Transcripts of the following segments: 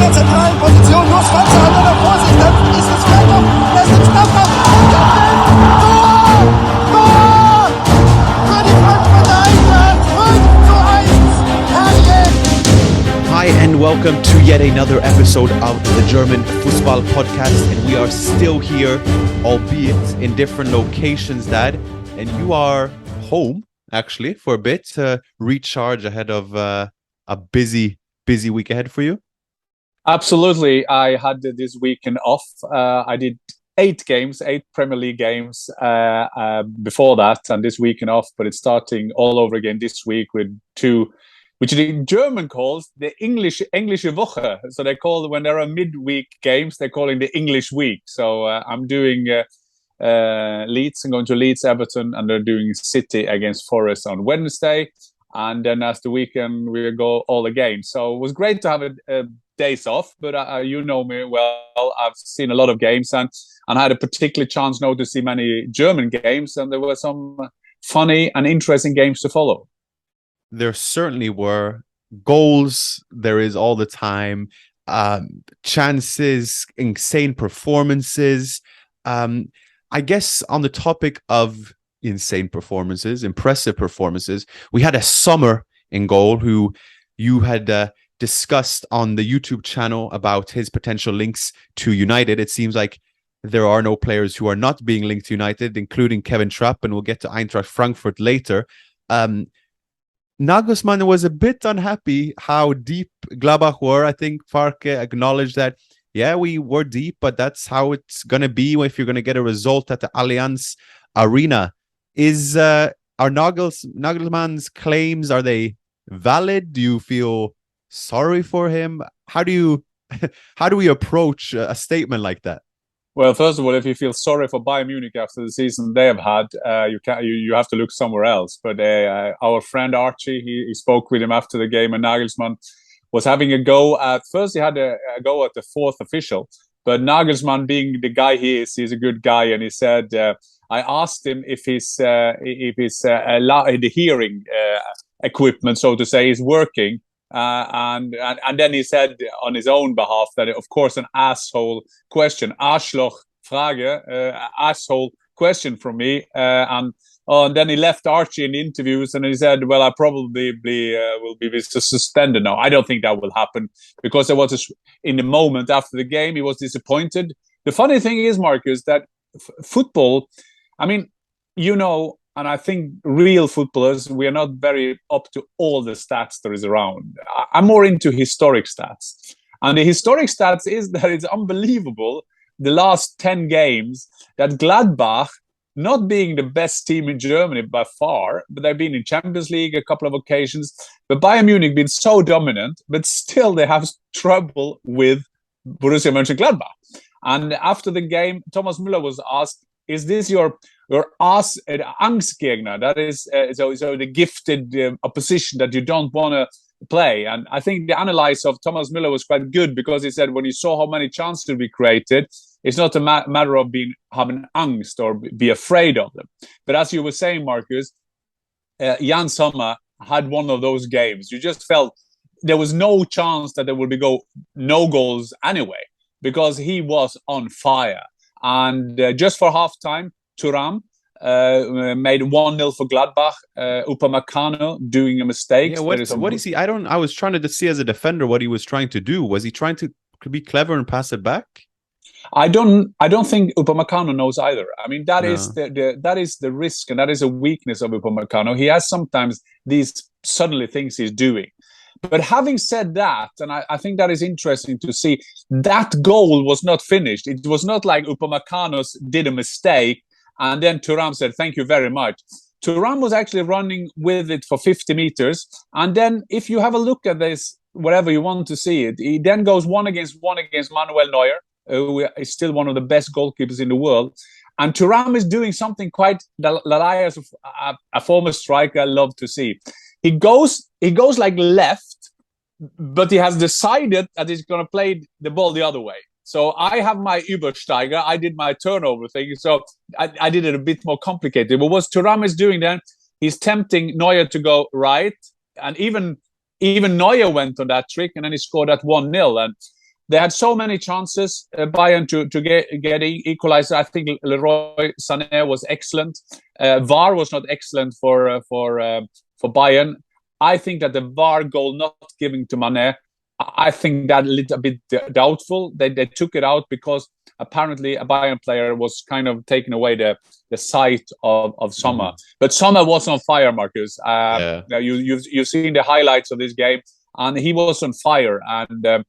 der zentralen Position, muss Schwarzer unter Vorsicht, dann ist es Fjørtoft, der ist im Strafraum, Tor! Tor! Für die Frankfurter Eintracht, 5:1, herrlich! Hi and welcome to yet another episode of the German Fußball Podcast, and we are still here, albeit in different locations, Dad, and you are home, actually, for a bit to recharge ahead of a busy week ahead for you. Absolutely. I had this weekend off. I did 8 Premier League games before that, and this weekend off, but it's starting all over again this week with 2, which in German calls the Englische Woche. So they call, when there are midweek games, they're calling the English week. So I'm doing Leeds. I'm going to Leeds, Everton, and they're doing City against Forest on Wednesday. And then as the weekend, we go all again. So it was great to have a days off, but you know me well. I've seen a lot of games and I had a particular chance now to see many German games, and there were some funny and interesting games to follow. There certainly were. Goals there is all the time, chances, insane performances. I guess on the topic of insane performances, impressive performances, we had a Sommer in goal who you had discussed on the YouTube channel about his potential links to United. It seems like there are no players who are not being linked to United, including Kevin Trapp, and we'll get to Eintracht Frankfurt later. Nagelsmann was a bit unhappy how deep Gladbach were. I think Farke acknowledged that, yeah, we were deep, but that's how it's going to be if you're going to get a result at the Allianz Arena. Are Nagelsmann's claims, are they valid? Do you feel sorry for him? How do we approach a statement like that? Well, first of all, if you feel sorry for Bayern Munich after the season they have had, you have to look somewhere else. But our friend Archie, he spoke with him after the game, and Nagelsmann was having a go at. First, he had a go at the 4th official, but Nagelsmann, being the guy he is, he's a good guy, and he said, I asked him if his the hearing equipment, so to say, is working. And then he said on his own behalf that, of course, an asshole question, Arschloch Frage, asshole question from me. And then he left Archie in the interviews, and he said, well, I probably will be suspended now. I don't think that will happen, because there was in the moment after the game, he was disappointed. The funny thing is, Marcus, that football, I mean, you know, and I think real footballers, we are not very up to all the stats there is around. I'm more into historic stats. And the historic stats is that it's unbelievable, the last 10 games, that Gladbach, not being the best team in Germany by far, but they've been in Champions League a couple of occasions, but Bayern Munich been so dominant, but still they have trouble with Borussia Mönchengladbach. And after the game, Thomas Müller was asked, is this your Angstgegner? That is so the gifted opposition that you don't want to play. And I think the analysis of Thomas Müller was quite good, because he said when he saw how many chances we created, it's not a matter of having angst or be afraid of them. But as you were saying, Marcus, Yann Sommer had one of those games. You just felt there was no chance that there would be no goals anyway, because he was on fire. And just for halftime, Thuram made 1-0 for Gladbach. Upamecano doing a mistake. Yeah, what is he? I was trying to see as a defender what he was trying to do. Was he trying to be clever and pass it back? I don't think Upamecano knows either. I mean, that is the risk, and that is a weakness of Upamecano. He has sometimes these suddenly things he's doing. But having said that, and I think that is interesting to see, that goal was not finished. It was not like Upamecano did a mistake and then Thuram said, thank you very much. Thuram was actually running with it for 50 meters. And then if you have a look at this, whatever you want to see it, he then goes 1-1 against Manuel Neuer, who is still one of the best goalkeepers in the world. And Thuram is doing something quite that I, as a former striker, love to see. He goes like left, but he has decided that he's going to play the ball the other way. So I have my Übersteiger. I did my turnover thing. So I did it a bit more complicated. But what Thuram is doing then, he's tempting Neuer to go right. And even Neuer went on that trick, and then he scored at 1-0. they had so many chances, Bayern, to get equalized. I think Leroy Sané was excellent. VAR was not excellent for Bayern. I think that the VAR goal not giving to Mané, I think that a little bit doubtful. They took it out because apparently a Bayern player was kind of taking away the sight of Sommer. But Sommer was on fire, Marcus. You've seen the highlights of this game, and he was on fire. And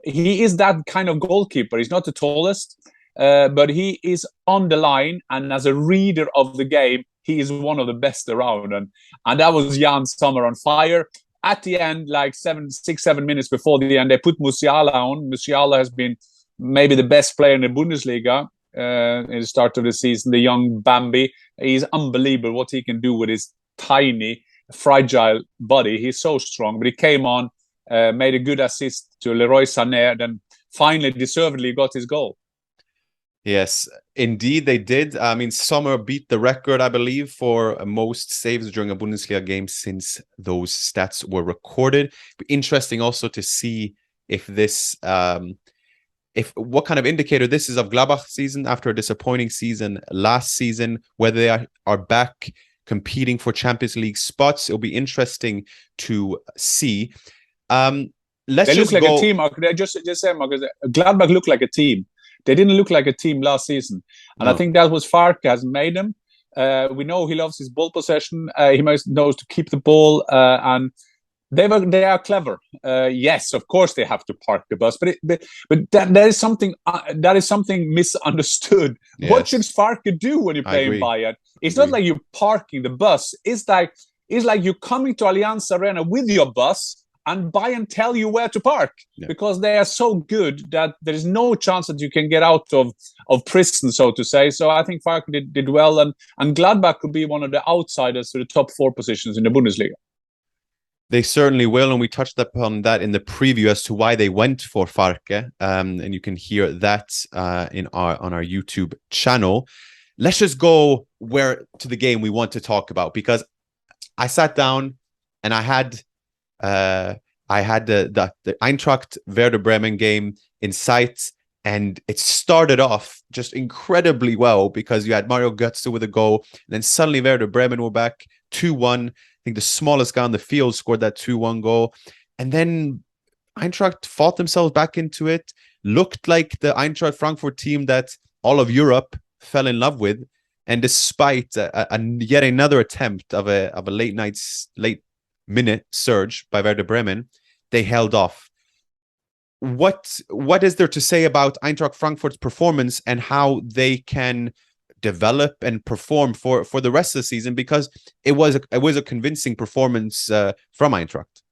he is that kind of goalkeeper. He's not the tallest, but he is on the line, and as a reader of the game, he is one of the best around. And that was Yann Sommer on fire. At the end, like 6-7 minutes before the end, they put Musiala on. Musiala has been maybe the best player in the Bundesliga in the start of the season. The young Bambi, he's unbelievable what he can do with his tiny, fragile body. He's so strong, but he came on, made a good assist to Leroy Sané, then finally deservedly got his goal. Yes, indeed they did. I mean, Sommer beat the record, I believe, for most saves during a Bundesliga game since those stats were recorded. But interesting also to see if this, what kind of indicator this is of Gladbach's season after a disappointing season last season, whether they are back competing for Champions League spots. It'll be interesting to see. Let's they just look like go... a team. Just say, Marcus, Gladbach looked like a team. They didn't look like a team last season. And I think that was Farke has made them. We know he loves his ball possession. He knows to keep the ball. And they are clever. Yes, of course they have to park the bus. But that is something misunderstood. Yes. What should Farke do when you play in Bayern? It's not like you're parking the bus. It's like you're coming to Allianz Arena with your bus, and Bayern tell you where to park, because they are so good that there is no chance that you can get out of prison, so to say. So I think Farke did well, and Gladbach could be one of the outsiders to the top 4 positions in the Bundesliga. They certainly will, and we touched upon that in the preview as to why they went for Farke, and you can hear that on our YouTube channel. Let's just go to the game we want to talk about, because I sat down and I had the Eintracht Werder Bremen game in sight, and it started off just incredibly well because you had Mario Götze with a goal, and then suddenly Werder Bremen were back 2-1. I think the smallest guy on the field scored that 2-1 goal, and then Eintracht fought themselves back into it. Looked like the Eintracht Frankfurt team that all of Europe fell in love with, and despite yet another attempt of a late minute surge by Werder Bremen, they held off. What is there to say about Eintracht Frankfurt's performance and how they can develop and perform for the rest of the season? Because it was a convincing performance from Eintracht.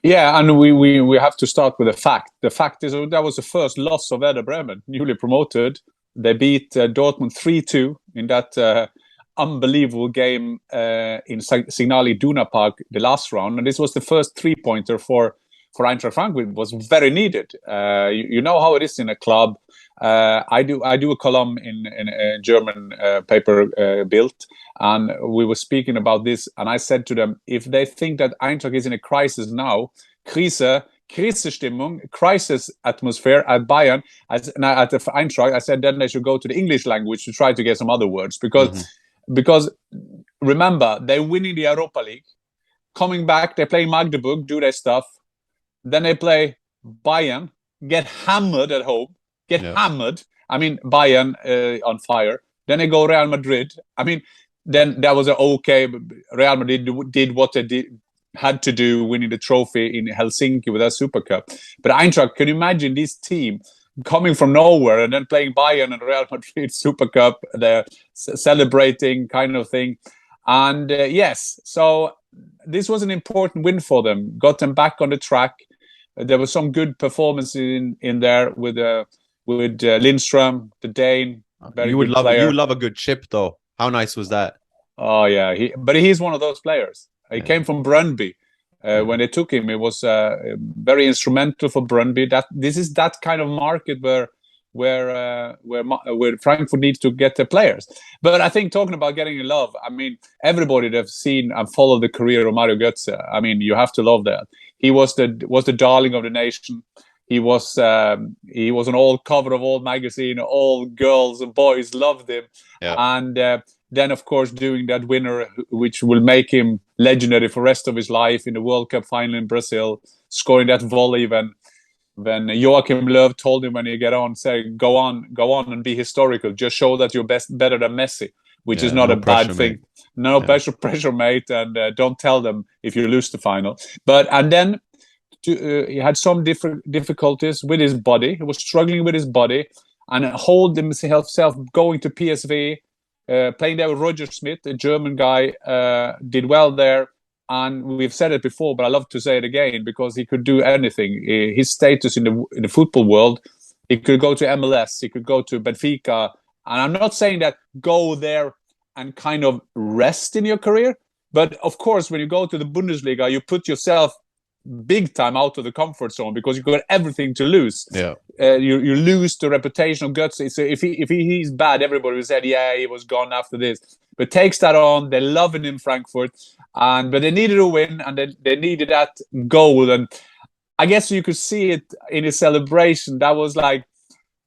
Yeah, and we have to start with a fact. The fact is that was the first loss of Werder Bremen, newly promoted. They beat Dortmund 3-2 in that unbelievable game in Signal Iduna Park, the last round, and this was the first 3-pointer for Eintracht Frankfurt. It was very needed. You know how it is in a club. I do a column in a German paper, Bild, and we were speaking about this, and I said to them, if they think that Eintracht is in a crisis now, Krisestimmung, crisis atmosphere at Bayern, at the Eintracht, I said then they should go to the English language to try to get some other words, because remember, they're winning the Europa League, coming back, they play Magdeburg, do their stuff, then they play Bayern, get hammered at home, hammered. I mean, Bayern on fire. Then they go Real Madrid. I mean, then that was okay. Real Madrid did what they had to do, winning the trophy in Helsinki with that Super Cup. But Eintracht, can you imagine this team coming from nowhere and then playing Bayern and Real Madrid Super Cup? They're celebrating kind of thing. And yes, so this was an important win for them. Got them back on the track. There was some good performances in there with Lindström, the Dane. You would love a good chip, though. How nice was that? Oh yeah, but he's one of those players. He came from Brøndby. When they took him, it was very instrumental for Brøndby. This is that kind of market where Frankfurt needs to get the players. But I think, talking about getting in love, I mean, everybody that have seen and followed the career of Mario Götze, I mean, you have to love that. He was the darling of the nation. He was on all cover of all magazine. All girls and boys loved him. Yeah. And then, of course, doing that winner, which will make him legendary for the rest of his life in the World Cup final in Brazil, scoring that volley when Joachim Löw told him when he get on, say, go on and be historical. Just show that you're better than Messi, which is not a bad thing. Mate. No pressure, mate, and don't tell them if you lose the final. And then he had some different difficulties with his body. He was struggling with his body and hold himself going to PSV, playing there with Roger Schmidt, a German guy, did well there. And we've said it before, but I love to say it again because he could do anything. His status in the football world, he could go to MLS, he could go to Benfica. And I'm not saying that go there and kind of rest in your career. But of course, when you go to the Bundesliga, you put yourself big time out of the comfort zone because you've got everything to lose. Yeah, you lose the reputation of guts. So if he's bad, everybody will say, yeah, he was gone after this. But takes that on. They love him in Frankfurt, but they needed a win, and they needed that goal. And I guess you could see it in his celebration. That was like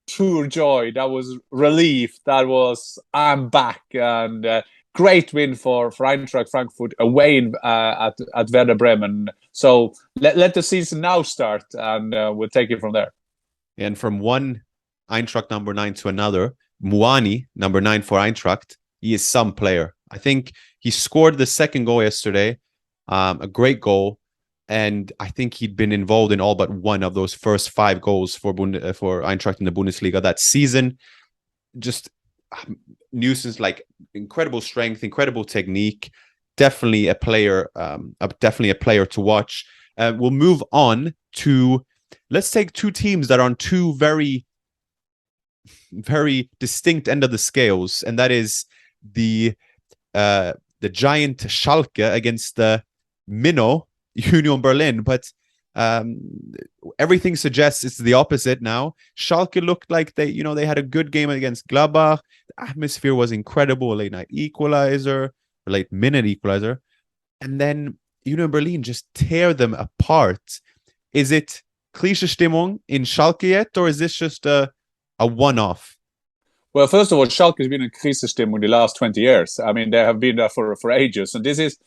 pure joy. That was relief. That was I'm back, and great win for Eintracht Frankfurt away at Werder Bremen. So let the season now start, and we'll take it from there. And from one Eintracht number 9 to another, Muani, number 9 for Eintracht, he is some player. I think he scored the second goal yesterday, a great goal. And I think he'd been involved in all but one of those first 5 goals for Eintracht in the Bundesliga that season. Just nuisance, like incredible strength, incredible technique. Definitely a player to watch. We'll move on to, let's take 2 teams that are on 2 very, very distinct end of the scales, and that is the giant Schalke against the minnow Union Berlin. But everything suggests it's the opposite now. Schalke looked like they had a good game against Gladbach. The atmosphere was incredible. A late night equalizer, or late minute equalizer, and then Union Berlin just tear them apart. Is it Krisenstimmung in Schalke yet, or is this just a one-off? Well, first of all, Schalke has been in Krisenstimmung the last 20 years. I mean, they have been there for ages. And this is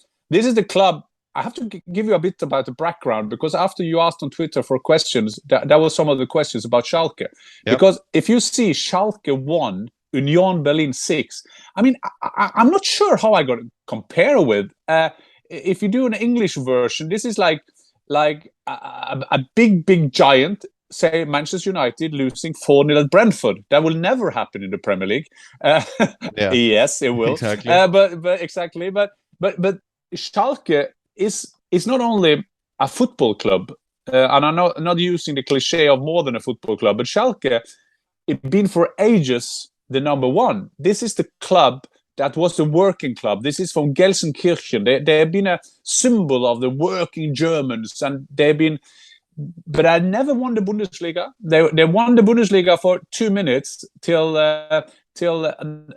the club. I have to give you a bit about the background, because after you asked on Twitter for questions, that was some of the questions about Schalke. Yep. Because if you see Schalke 1, Union Berlin 6, I mean, I'm not sure how I got to compare with. If you do an English version, this is like a big giant, say Manchester United losing 4-0 at Brentford. That will never happen in the Premier League. Yes, it will. Exactly. But Schalke is not only a football club, and I'm not using the cliche of more than a football club, but Schalke, it's been for ages the number 1. This is the club that was the working club. This is from Gelsenkirchen. They have been a symbol of the working Germans, and they've been. But I never won the Bundesliga. They won the Bundesliga for 2 minutes till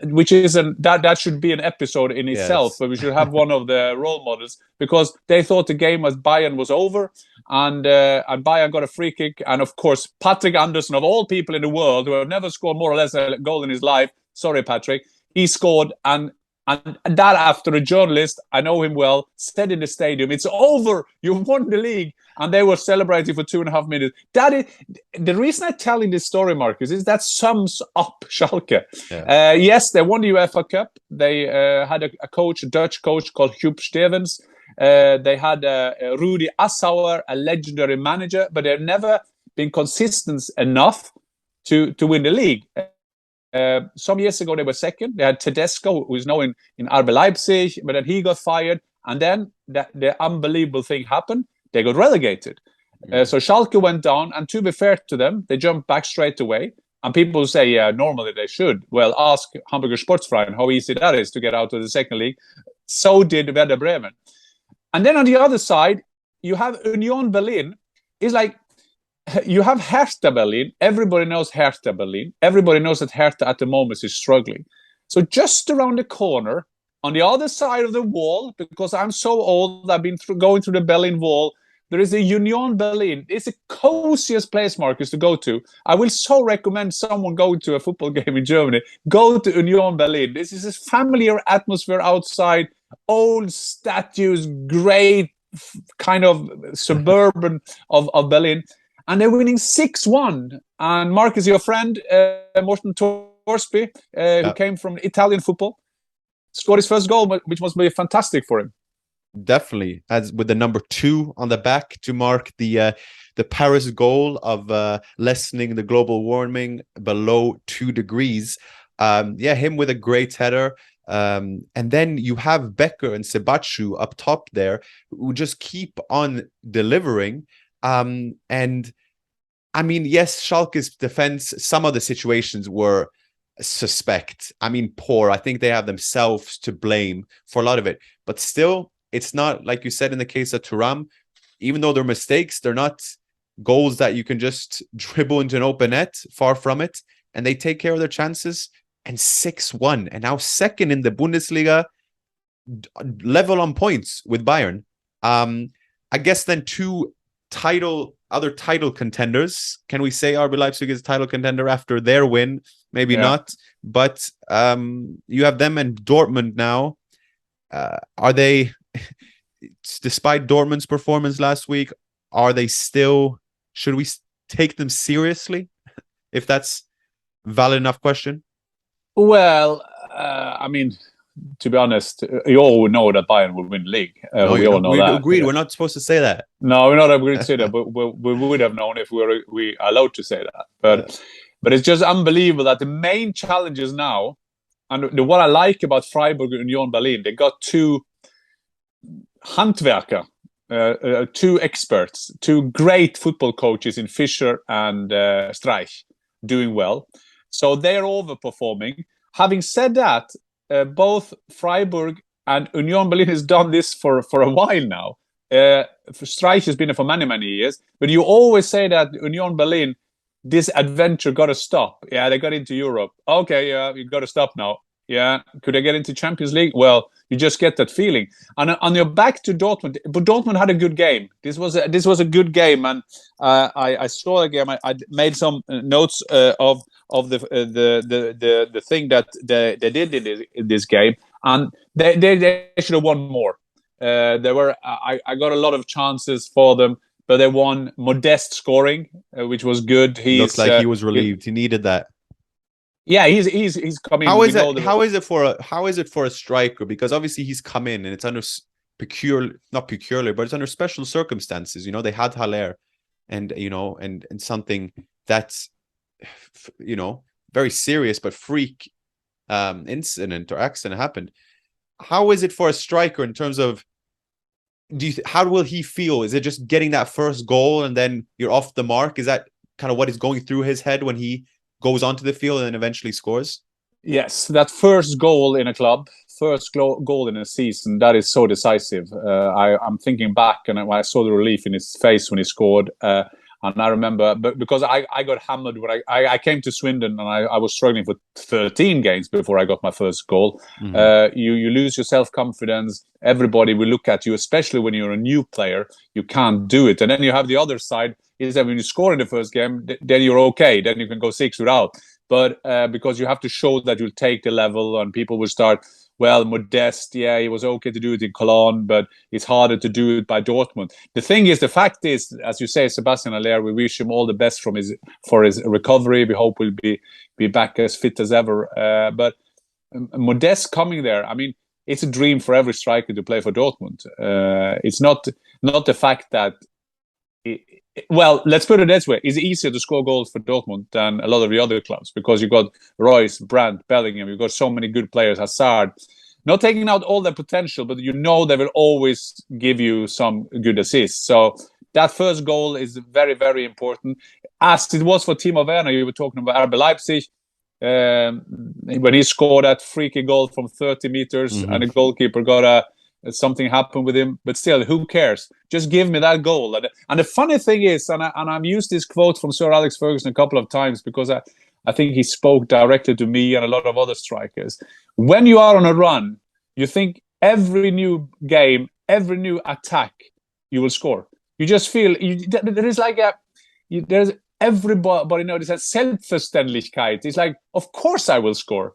which is that should be an episode in itself. But we should have one of the role models, because they thought the game as Bayern was over, and Bayern got a free kick, and of course Patrick Andersen, of all people in the world, who have never scored more or less a goal in his life. Sorry, Patrick. He scored, and that after a journalist, I know him well, said in the stadium, "It's over. You won the league." And they were celebrating for 2.5 minutes. That is the reason I'm telling this story, Marcus, is that sums up Schalke. Yeah. Yes, they won the UEFA Cup. They had a Dutch coach called Huub Stevens. They had Rudi Assauer, a legendary manager, but they've never been consistent enough to win the league. Some years ago, they were second. They had Tedesco, who is now in RB Leipzig, but then he got fired. And then the unbelievable thing happened. They got relegated. So Schalke went down, and to be fair to them, they jumped back straight away. And people say, yeah, normally they should. Well, ask Hamburger Sportsverein how easy that is to get out of the second league. So did Werder Bremen. And then on the other side, you have Union Berlin. It's like, you have Hertha Berlin. Everybody knows Hertha Berlin. Everybody knows that Hertha at the moment is struggling. So just around the corner, on the other side of the wall, because I'm so old, I've been going through the Berlin Wall, there is a Union Berlin. It's the coziest place, Marcus, to go to. I will so recommend someone going to a football game in Germany. Go to Union Berlin. This is a familiar atmosphere outside, old statues, great kind of suburban of Berlin. And they're winning 6-1. And Marcus, your friend, Morten Torsby, who came from Italian football, scored his first goal, which must be fantastic for him. Definitely, as with the number 2 on the back to mark the Paris goal of lessening the global warming below 2 degrees. Him with a great header. And then you have Becker and Sebachu up top there who just keep on delivering. And I mean, yes, Schalke's defense, some of the situations were suspect. I mean, poor. I think they have themselves to blame for a lot of it. But still, it's not, like you said in the case of Thuram, even though they're mistakes, they're not goals that you can just dribble into an open net, far from it. And they take care of their chances. And 6-1. And now second in the Bundesliga, level on points with Bayern. I guess then 2 other title contenders. Can we say RB Leipzig is a title contender after their win? Maybe not. But you have them and Dortmund now. Are they, despite Dortmund's performance last week, are they still, should we take them seriously? If that's valid enough question. Well, I mean, to be honest, you all know that Bayern will win the league. We all know that. Agreed. We're not supposed to say that. No, we're not agreed to say that, but we would have known if we were allowed to say that. But it's just unbelievable that the main challenges now, and what I like about Freiburg and Union Berlin, they got 2 Handwerker, 2 experts, 2 great football coaches in Fischer and Streich doing well. So they're overperforming. Having said that, both Freiburg and Union Berlin has done this for a while now. Streich has been there for many, many years. But you always say that Union Berlin, this adventure got to stop. Yeah, they got into Europe. Okay, yeah, you got to stop now. Yeah, could they get into Champions League? Well, you just get that feeling. And on your back to Dortmund, but Dortmund had a good game. This was a good game, and I saw the game. I made some notes of the thing that they did in this game, and they should have won more. I got a lot of chances for them, but they won. Modest scoring, which was good. Looks like he was relieved. He needed that. Yeah, he's coming. How is it for a striker? Because obviously he's come in and it's under not peculiar, but it's under special circumstances. You know, they had Haller, and and something that's very serious but freak incident or accident happened. How is it for a striker in terms of how will he feel? Is it just getting that first goal and then you're off the mark? Is that kind of what is going through his head when he goes onto the field and then eventually scores? Yes, that first goal in a club, first goal in a season, that is so decisive. I'm thinking back and I saw the relief in his face when he scored. And I remember, because I got hammered when I came to Swindon, and I was struggling for 13 games before I got my first goal. Mm-hmm. You lose your self-confidence. Everybody will look at you, especially when you're a new player. You can't do it. And then you have the other side, is that when you score in the first game, then you're okay. Then you can go 6 without. But because you have to show that you'll take the level, and people will start, well, Modest, yeah, it was okay to do it in Cologne, but it's harder to do it by Dortmund. The fact is, as you say, Sebastian Haller, we wish him all the best for his recovery. We hope he'll be back as fit as ever. But Modest coming there, I mean, it's a dream for every striker to play for Dortmund. It's not the fact that... Well, let's put it this way. It's easier to score goals for Dortmund than a lot of the other clubs, because you've got Royce, Brandt, Bellingham. You've got so many good players, Hazard. Not taking out all their potential, but they will always give you some good assists. So that first goal is very, very important. As it was for Timo Werner, you were talking about RB Leipzig. When he scored that freaky goal from 30 meters, mm-hmm. and the goalkeeper got something happened with him, but still, who cares? Just give me that goal. And the funny thing is, and I've used this quote from Sir Alex Ferguson a couple of times, because I think he spoke directly to me and a lot of other strikers. When you are on a run, you think every new game, every new attack, you will score. You just feel there is like there's everybody knows this Selbstverständlichkeit. It's like, of course I will score.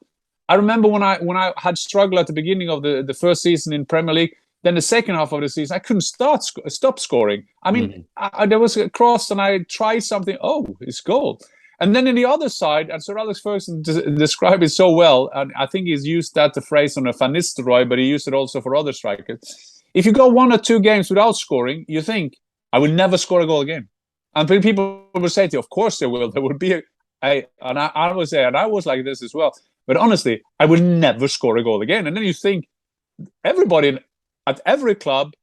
I remember when I had struggled at the beginning of the first season in Premier League. Then the second half of the season, I couldn't stop scoring. I mean, there was a cross and I tried something. Oh, it's goal. And then in the other side, and Sir Alex Ferguson described it so well, and I think he's used the phrase on a Van Nistelrooy, but he used it also for other strikers. If you go 1 or 2 games without scoring, you think, I will never score a goal again. And people will say to you, of course they will. There will be I was there, and I was like this as well. But honestly, I will never score a goal again. And then you think, everybody at every club,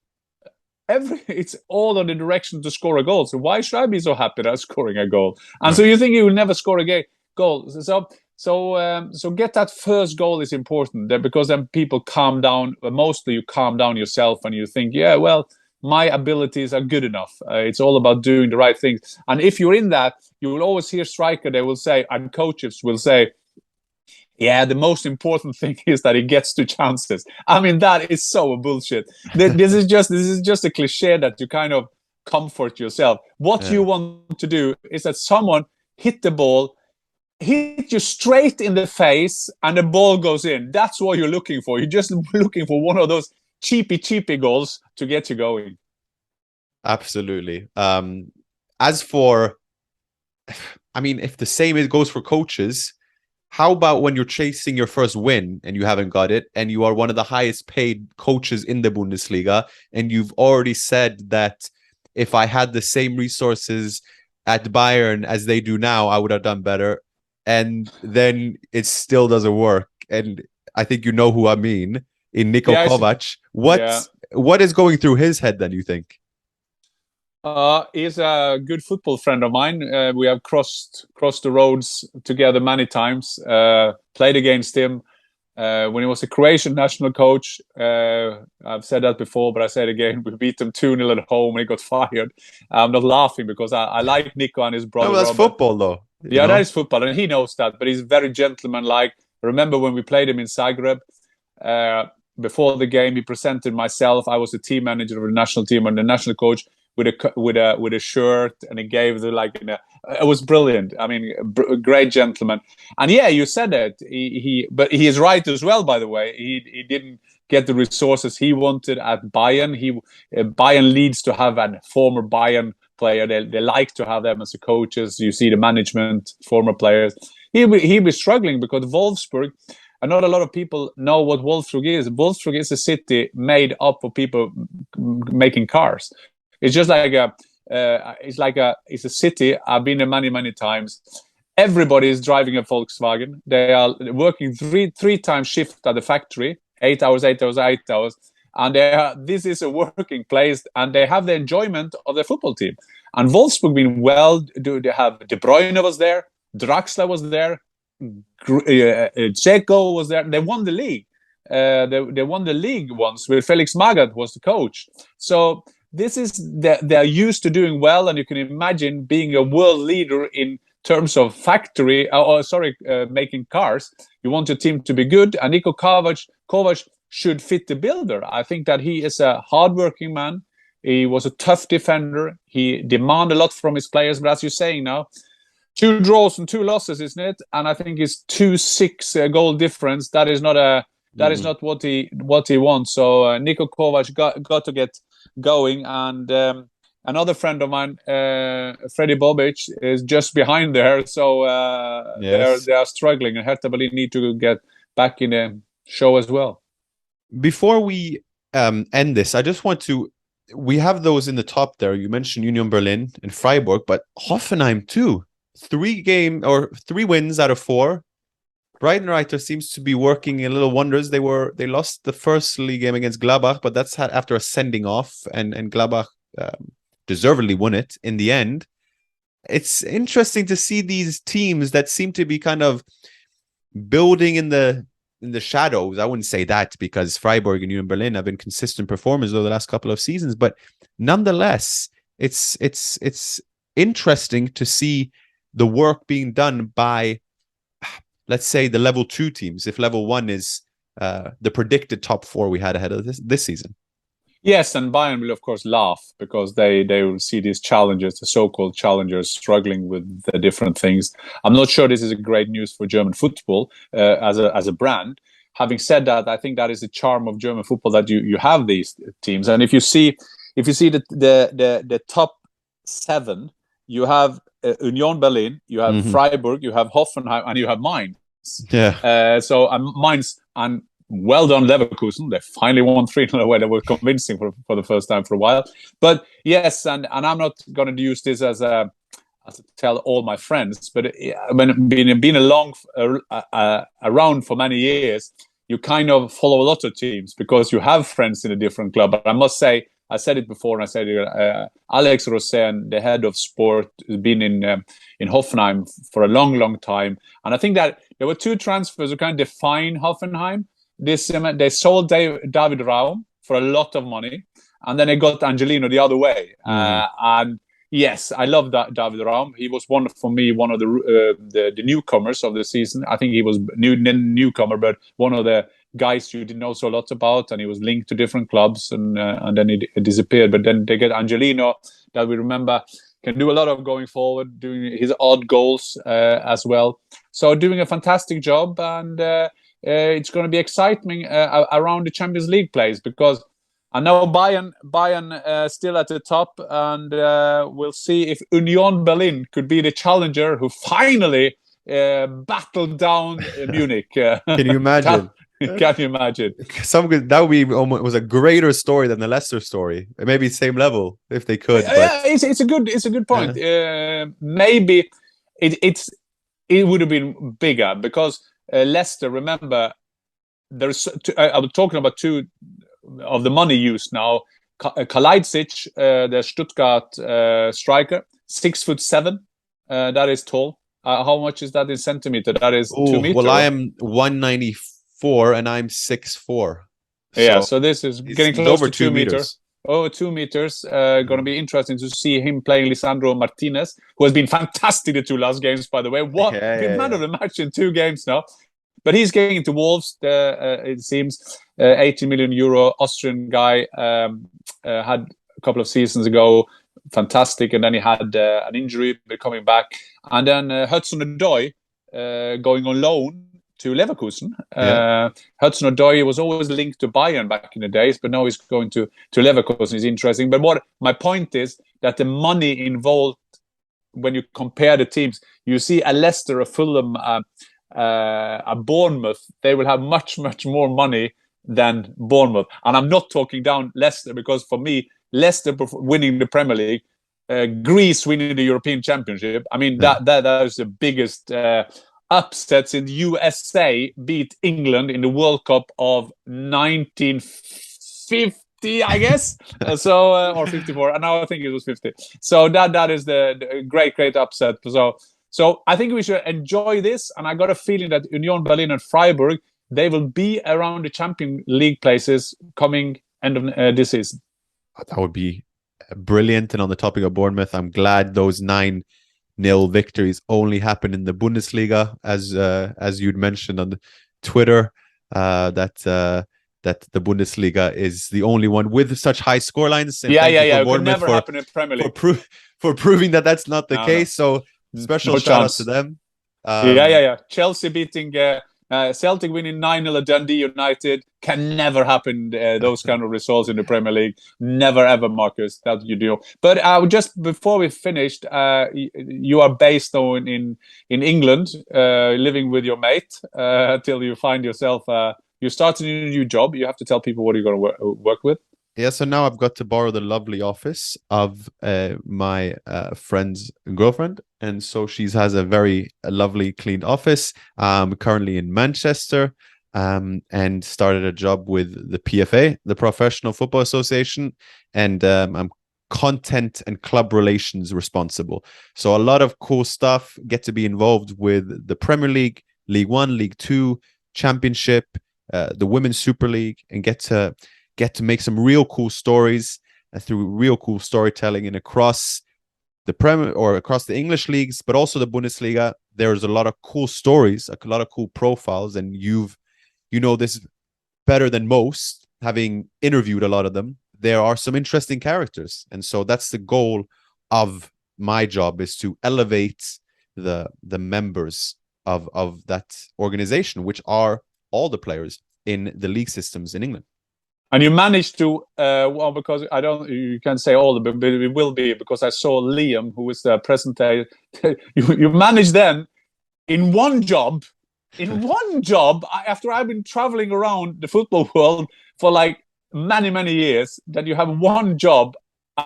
it's all in the direction to score a goal. So why should I be so happy that I'm scoring a goal? And so you think you will never score a goal. So get that first goal is important there, because then people calm down. Mostly you calm down yourself and you think, yeah, well, my abilities are good enough. It's all about doing the right things. And if you're in that, you will always hear striker, they will say, and coaches will say, yeah, the most important thing is that he gets 2 chances. I mean, that is so bullshit. This is just a cliche that you kind of comfort yourself. What you want to do is that someone hit the ball, hit you straight in the face, and the ball goes in. That's what you're looking for. You're just looking for one of those cheapy goals to get you going. Absolutely. As for, I mean, if the same goes for coaches, how about when you're chasing your first win and you haven't got it, and you are one of the highest paid coaches in the Bundesliga, and you've already said that if I had the same resources at Bayern as they do now, I would have done better, and then it still doesn't work. And I think you know who I mean, in Niko Kovac. What is going through his head then, you think? He's a good football friend of mine. We have crossed the roads together many times. Played against him when he was a Croatian national coach. I've said that before, but I say it again. We beat them 2-0 at home and he got fired. I'm not laughing because I like Nico and his brother. No, that's Robert. Football, though. Yeah, that is football, and he knows that. But he's very gentleman-like. Remember when we played him in Zagreb? Before the game, he presented myself. I was the team manager of the national team and the national coach, with a shirt, and he gave it was brilliant. I mean, great gentleman. And yeah, you said it. But he is right as well. By the way, he didn't get the resources he wanted at Bayern. Bayern needs to have a former Bayern player. They like to have them as the coaches. You see the management, former players. He was struggling because Wolfsburg. And not a lot of people know what Wolfsburg is. Wolfsburg is a city made up of people making cars. It's just like it's a city. I've been there many times. Everybody is driving a Volkswagen. They are working three times shift at the factory, 8 hours, and this is a working place, and they have the enjoyment of their football team. And Wolfsburg been they have De Bruyne was there, Draxler was there, Dzeko was there. They won the league. They won the league once with Felix Magath was the coach. So this is they're used to doing well, and you can imagine being a world leader in terms of factory. Making cars. You want your team to be good, and Niko Kovac should fit the builder. I think that he is a hardworking man. He was a tough defender. He demanded a lot from his players, but as you're saying now, 2 draws and 2 losses, isn't it? And I think it's 2-6 goal difference. That is not is not what he wants. So Niko Kovac got to get going, and another friend of mine, Freddie Bobic, is just behind there. So they are struggling, and Hertha Berlin need to get back in the show as well. Before we end this, I just want to. We have those in the top there. You mentioned Union Berlin and Freiburg, but Hoffenheim too. 3 wins out of 4. Breitenreiter seems to be working a little wonders. They lost the first league game against Gladbach, but that's after a sending off, and Gladbach deservedly won it in the end. It's interesting to see these teams that seem to be kind of building in the shadows. I wouldn't say that, because Freiburg and Union Berlin have been consistent performers over the last couple of seasons, but nonetheless, it's interesting to see the work being done by, let's say, the level 2 teams, if level 1 is the predicted top 4 we had ahead of this season. Yes, and Bayern will of course laugh because they will see these challengers, the so-called challengers, struggling with the different things. I'm not sure this is a great news for German football as a brand. Having said that, I think that is the charm of German football, that you have these teams, and if you see the top seven, you have Union Berlin, you have Freiburg, you have Hoffenheim, and you have Mainz. Yeah. So Mainz, and well done Leverkusen. They finally won 3-0 away. They were convincing for the first time for a while. But yes, and I'm not going to use this as to tell all my friends, but when being around for many years, you kind of follow a lot of teams because you have friends in a different club. But I must say, I said it before, and I said it, Alex Rosén, the head of sport, has been in Hoffenheim for a long, long time. And I think that there were two transfers who kind of define Hoffenheim. They sold David Raum for a lot of money, and then they got Angelino the other way. And yes, I love that David Raum. He was one of the newcomers of the season. I think he was newcomer, but one of the guys you didn't know so lot about, and he was linked to different clubs, and then he disappeared. But then they get Angelino, that we remember can do a lot of going forward, doing his odd goals as well. So doing a fantastic job, and it's going to be exciting around the Champions League plays, because I know Bayern still at the top, and we'll see if Union Berlin could be the challenger who finally battled down Munich. Can you imagine? Can you imagine? That would be almost was a greater story than the Leicester story. Maybe same level if they could. But... Yeah, it's a good point. Maybe it would have been bigger, because Leicester. Remember, there's. I was talking about two of the money used now. Kalajdzic, the Stuttgart striker, 6'7". That is tall. How much is that in centimeter? That is 2 meters. Well, I am 194 and I'm 6'4". Yeah, so this is getting close over to 2 meters. Oh, 2 meters. Going to be interesting to see him playing Lisandro Martinez, who has been fantastic the two last games, by the way. Been man of the match in 2 games now. But he's getting into Wolves, it seems. 80 million euro Austrian guy, had a couple of seasons ago. Fantastic. And then he had an injury, but coming back. And then Hudson-Odoi going on loan to Leverkusen. Hudson-Odoi was always linked to Bayern back in the days, but now he's going to Leverkusen. Is interesting. But what my point is that the money involved, when you compare the teams, you see a Leicester, a Fulham, a Bournemouth, they will have much, much more money than Bournemouth. And I'm not talking down Leicester, because for me, Leicester winning the Premier League, Greece winning the European Championship, I mean, that is the biggest upsets in the USA beat England in the World Cup of 1950, I guess. Or 54, and now I think it was 50. So that is the great upset. So I think we should enjoy this, and I got a feeling that Union Berlin and Freiburg, they will be around the Champions League places coming end of this season. That would be brilliant. And on the topic of Bournemouth, I'm glad those 9-0 victories only happened in the Bundesliga, as you'd mentioned on Twitter, that the Bundesliga is the only one with such high scorelines. Yeah. It could never happen in Premier League. For proving that that's not the case. No. So special shout out to them. Chelsea beating Celtic, winning 9-0 at Dundee United. Can never happen, those kind of results in the Premier League. Never ever, Marcus, that you do. But just before we finished, you are based in England, living with your mate till you find yourself, you started a new job. You have to tell people what you're going to work with. Yeah, so now I've got to borrow the lovely office of my friend's girlfriend. And so she has a very lovely, clean office. Currently in Manchester, and started a job with the PFA, the Professional Football Association. And I'm content and club relations responsible. So a lot of cool stuff. Get to be involved with the Premier League, League One, League Two, Championship, the Women's Super League, and get to make some real cool stories through real cool storytelling. And across the Premier or across the English leagues, but also the Bundesliga, there's a lot of cool stories, a lot of cool profiles, and you know this better than most, having interviewed a lot of them, there are some interesting characters. And so that's the goal of my job, is to elevate the members of that organization, which are all the players in the league systems in England. And you managed to, well, because you can say all, but it will be, because I saw Liam, who is the presenter. You managed then in one job, after I've been traveling around the football world for like many years, that you have one job,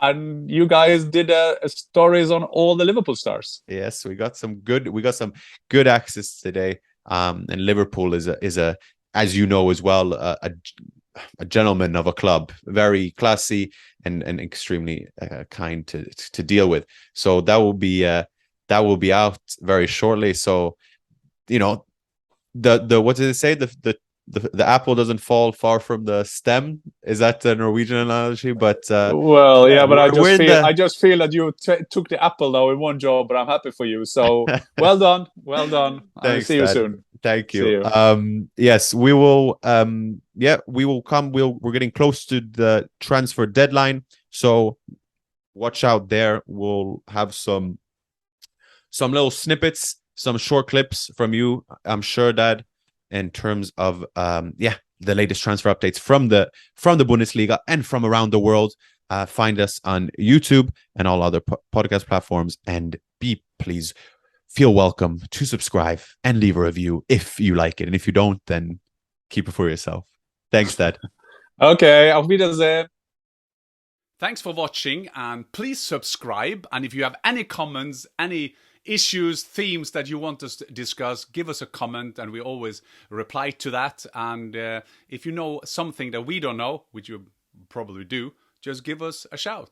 and you guys did stories on all the Liverpool stars. Yes, we got some good access today. And Liverpool is a as you know as well, a gentleman of a club, very classy and extremely kind to deal with. So that will be out very shortly. So, you know, the what did it say? The apple doesn't fall far from the stem. Is that the Norwegian analogy? But well, yeah, but I just feel that you took the apple now in one job, but I'm happy for you. So well done. I'll see you soon. Thank you. Yes, we will. We will come. We're getting close to the transfer deadline, so watch out there. We'll have some little snippets, some short clips from you, I'm sure, Dad, in terms of the latest transfer updates from the Bundesliga and from around the world. Find us on YouTube and all other podcast platforms, and please feel welcome to subscribe and leave a review if you like it, and if you don't, then keep it for yourself. Thanks, Dad. Okay, auf Wiedersehen. Thanks for watching, and please subscribe. And if you have any comments, any issues, themes that you want us to discuss, give us a comment, and we always reply to that. And if you know something that we don't know, which you probably do, just give us a shout.